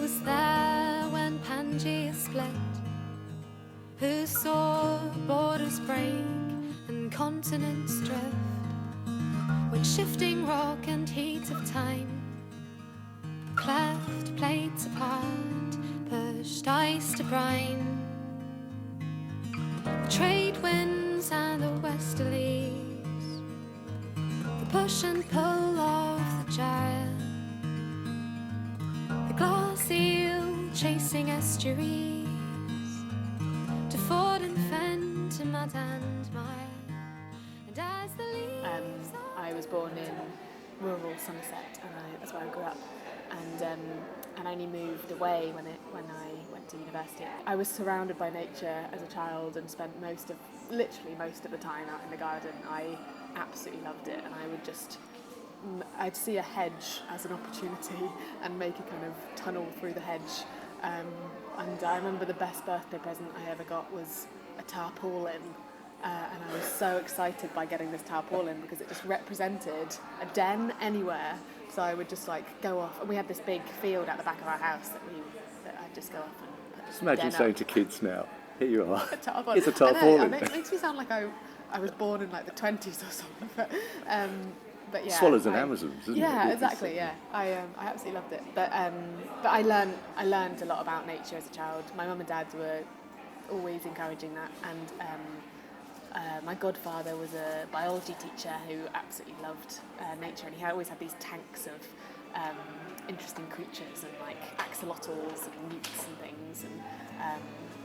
was there when Pangea split, who saw borders break and continents drift, when shifting rock and heat of time cleft plates apart, pushed ice to brine. The trade winds and the westerlies, the push and pull of the gyre, the glass eel chasing estuaries, to ford and fen, to mud and mire, and as the leaves I was born in rural Somerset, and that's where I grew up, and I only moved away when I went to university. I was surrounded by nature as a child and spent literally most of the time out in the garden. I absolutely loved it, and I'd see a hedge as an opportunity and make a kind of tunnel through the hedge. And I remember the best birthday present I ever got was a tarpaulin. And I was so excited by getting this tarpaulin because it just represented a den anywhere. So I would just go off, and we had this big field at the back of our house that I'd just go off and put Just imagine saying to kids now, here you are, tarpaulin. it's a tarpaulin. It makes me sound like I was born in the 20s or something. But yeah, Swallows and Amazons, isn't it? Yeah, exactly. Yeah, I absolutely loved it. But I learned a lot about nature as a child. My mum and dad were always encouraging that, and my godfather was a biology teacher who absolutely loved nature, and he always had these tanks of interesting creatures and axolotls and newts and things,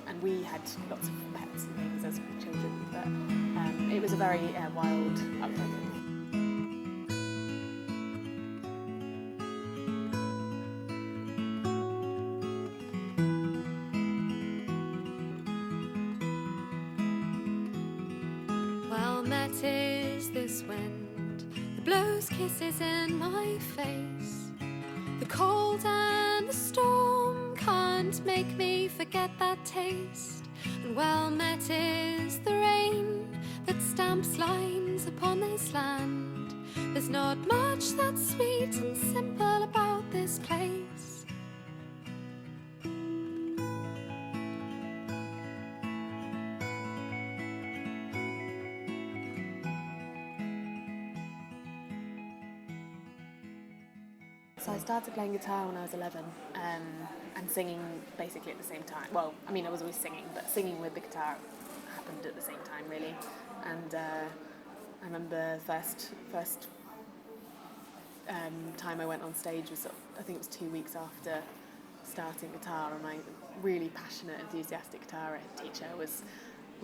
and we had lots of pets and things as children. But it was a very wild upbringing. Is this wind that blows kisses in my face? The cold and the storm can't make me forget that taste. And well met is the rain that stamps lines upon this land. There's not much that's sweet and simple about this place. So I started playing guitar when I was 11, and singing basically at the same time. Well, I mean, I was always singing, but singing with the guitar happened at the same time, really. And I remember first time I went on stage was I think it was 2 weeks after starting guitar, and my really passionate, enthusiastic guitar teacher was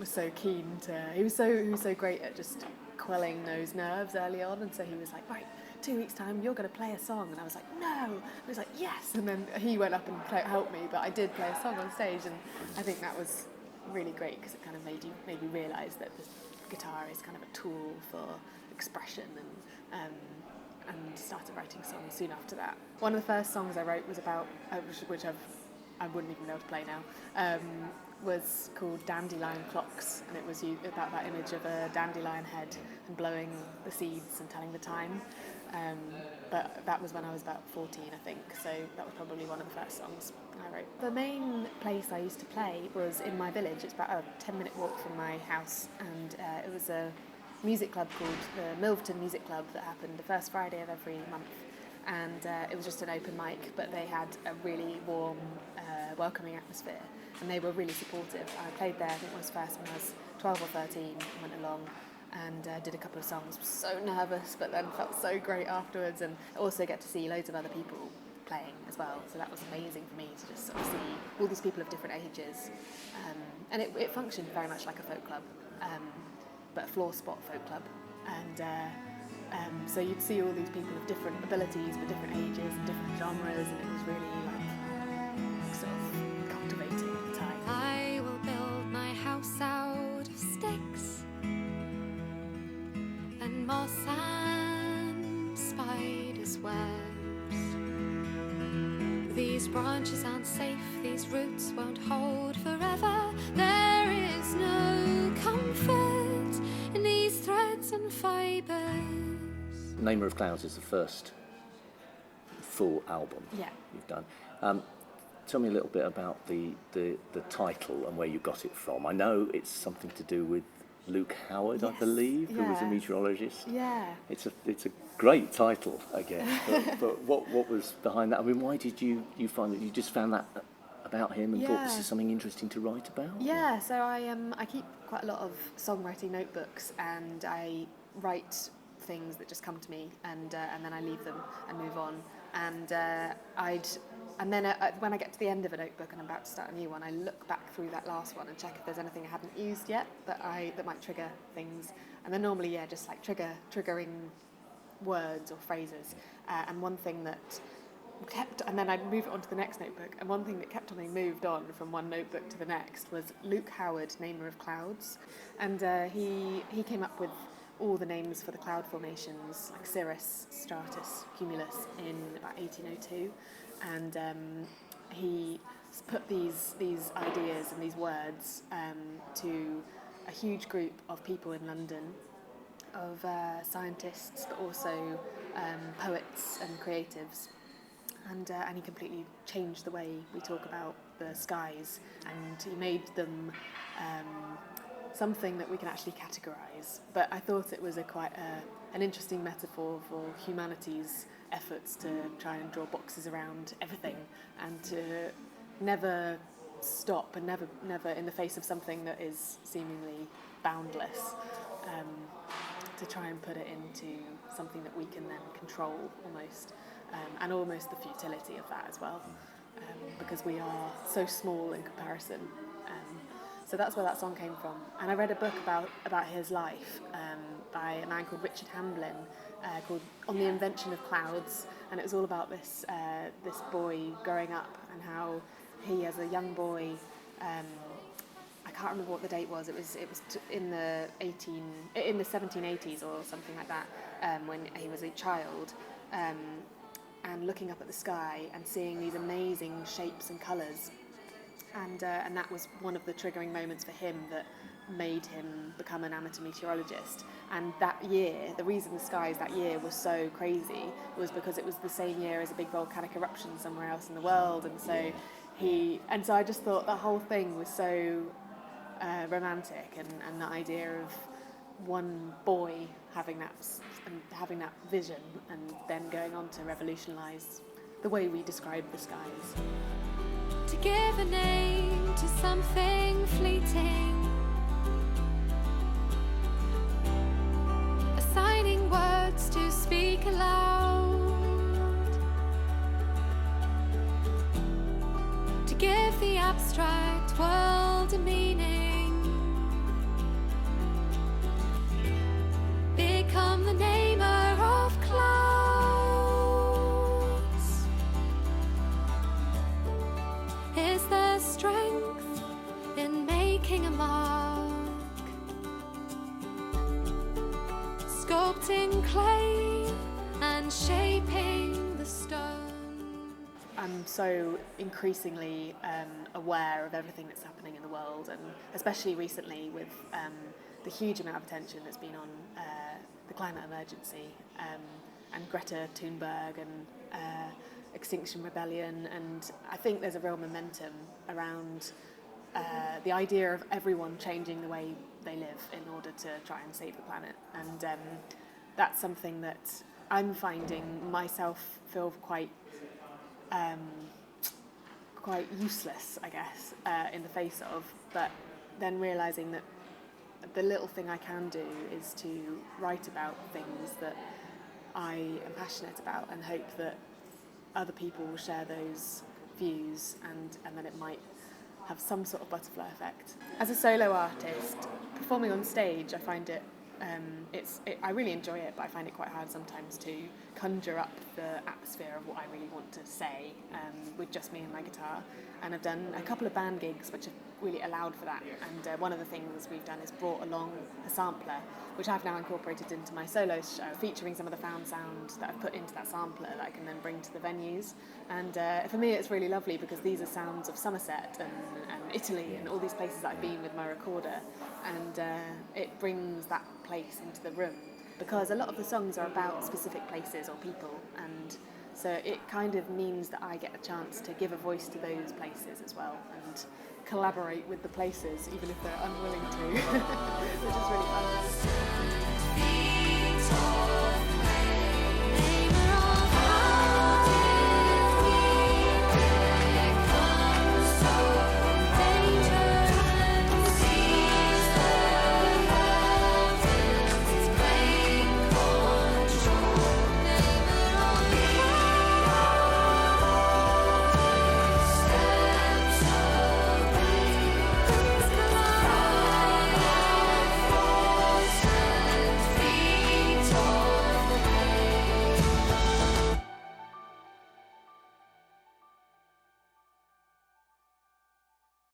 so keen to. He was so great at just quelling those nerves early on, and so he was like, right, 2 weeks' time, you're going to play a song. And I was like, no. I was like, yes. And then he went up and helped me, but I did play a song on stage, and I think that was really great because it kind of made me realise that the guitar is kind of a tool for expression, and started writing songs soon after that. One of the first songs I wrote was about, which I wouldn't even be able to play now, was called Dandelion Clocks, and it was about that image of a dandelion head and blowing the seeds and telling the time. But that was when I was about 14, I think, so that was probably one of the first songs I wrote. The main place I used to play was in my village. It's about a 10-minute walk from my house, and it was a music club called the Milverton Music Club that happened the first Friday of every month, and it was just an open mic, but they had a really warm, welcoming atmosphere, and they were really supportive. I played there, I think it was first when I was 12 or 13, went along and did a couple of songs. Was so nervous, but then felt so great afterwards, and also get to see loads of other people playing as well, so that was amazing for me to just sort of see all these people of different ages, and it functioned very much like a folk club, but a floor spot folk club, and so you'd see all these people of different abilities but different ages and different genres, and it was really sort of cultivating at the time. I will build my house out of sticks and moss and spiders' webs. These branches aren't safe, these roots won't hold forever. There is no comfort in these threads and fibres. Namer of Clouds is the first full album Yeah. you've done. tell me a little bit about the title and where you got it from. I know it's something to do with Luke Howard, I Yes, believe, who was a yeah. meteorologist. Yeah. It's a great title, I guess. But what was behind that? I mean, why did you find that you just found that about him and thought this Yeah. is something interesting to write about? Yeah, so I keep quite a lot of songwriting notebooks, and I write things that just come to me, and then I leave them and move on. And when I get to the end of a notebook and I'm about to start a new one, I look back through that last one and check if there's anything I hadn't used yet that might trigger things. And then normally, just like triggering words or phrases. And one thing that kept, and then I'd move it on to the next notebook, and one thing that kept on being moved on from one notebook to the next was Luke Howard, namer of clouds. And he came up with all the names for the cloud formations, like cirrus, stratus, cumulus, in about 1802. And he put these ideas and these words to a huge group of people in London, of scientists, but also poets and creatives. And he completely changed the way we talk about the skies, and he made them something that we can actually categorise. But I thought it was quite an interesting metaphor for humanity's efforts to try and draw boxes around everything, and to never stop, and never in the face of something that is seemingly boundless, to try and put it into something that we can then control almost, and almost the futility of that as well, because we are so small in comparison. So that's where that song came from. And I read a book about his life by a man called Richard Hamblin, called On the Invention of Clouds, and it was all about this boy growing up and how he, as a young boy, I can't remember what the date was. It was in the 1780s or something like that, when he was a child, and looking up at the sky and seeing these amazing shapes and colours. And that was one of the triggering moments for him that made him become an amateur meteorologist. And that year, the reason the skies that year were so crazy was because it was the same year as a big volcanic eruption somewhere else in the world. And so so I just thought the whole thing was so romantic, and the idea of one boy having that vision and then going on to revolutionise the way we describe the skies. To give a name to something fleeting, assigning words to speak aloud, to give the abstract world a meaning, become the namer of clouds. Is there strength in making a mark, sculpting clay and shaping the stone? I'm so increasingly aware of everything that's happening in the world, and especially recently with the huge amount of attention that's been on the climate emergency, and Greta Thunberg, and Extinction Rebellion. And I think there's a real momentum around the idea of everyone changing the way they live in order to try and save the planet. And that's something that I'm finding myself feel quite useless, I guess, in the face of, but then realising that the little thing I can do is to write about things that I am passionate about, and hope that other people will share those views, and then it might have some sort of butterfly effect. As a solo artist, performing on stage, I find it, I really enjoy it, but I find it quite hard sometimes to conjure up the atmosphere of what I really want to say with just me and my guitar. And I've done a couple of band gigs which have really allowed for that. And one of the things we've done is brought along a sampler, which I've now incorporated into my solo show, featuring some of the found sound that I've put into that sampler that I can then bring to the venues. And for me, it's really lovely because these are sounds of Somerset and Italy and all these places that I've been with my recorder, and it brings that place into the room. because a lot of the songs are about specific places or people, and so it kind of means that I get a chance to give a voice to those places as well and collaborate with the places even if they're unwilling to, which is really fun.